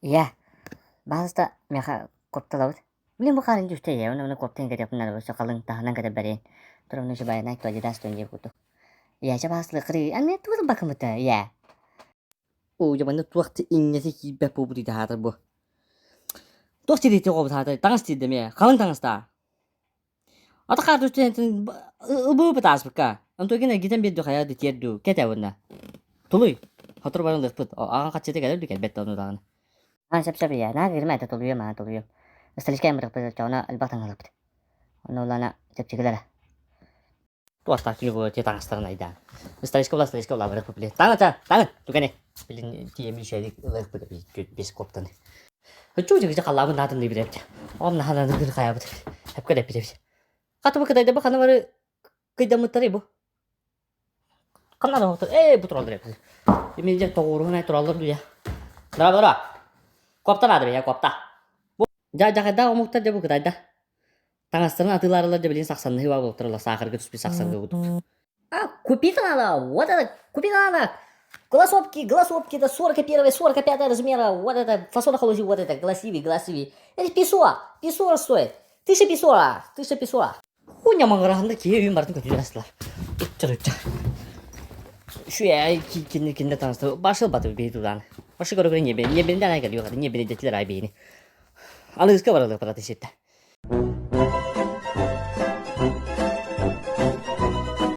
Ya, bazıda meha koptalawut. Bilen bu karın düşte ya, onu koptan gede bunlar bolsa kalın tahanan gede bereyin. Durun şu bayan aytı aja das dönje kutu. Ya, bazılı kri, anne tuğ bakımı da ya. O jamanı tuaqti ingesi ki bepo budi dahata bu. Tuq çidi ti qobu dahata, tangas çidi me, kalın tangas da. Ata kartu çentin bu betas bika. Anto gene giden bir dokaya di tierdu, kete wonna. Tuluy. Hatur barang lesput. Akan kacete gede diket bet tonu dana. Ha şap ya, na girme ta toluyor ma toluyor. Istalışken bırak bırak çona albatan alıp. Onu lana çepçigeler. Tuas tak kilo ti tangas tarana ida. Stalis ko la berak popule. Tangan, tu kene. Pilin ti mi şedik lek bis koptan. Hacu juga kalama nadan libret. Om nahan gır kaya bet. Hep kede pide. Kata bu kedai ba kana var kayda mutare bu. Kana da hotor. Bu troll direkt. Yemin ediyorum doğru troller ya. Dara. Koptan adı ya kopta. Bu jakada omukta da bu kedai da. Tangaslarına atılarlar da bilin saksanlı hiva bu trolla sakar götüs bir saksan götü. Купить надо, вот это, купить надо. Голосовки до 41 45 размера, вот это, фасон холози, вот это, гласивый. Это писо стоит. 1000 писо. Хуйня маңырағында кие үйін бардың көтілер асылар. Үттір. Şu ya kinde tanıştı. Başıl batı bir dudan. Başı göre göre niye beni de ne geliyor kadın niye beni dediler ay beni. Alı ıska var alı para teşekkür.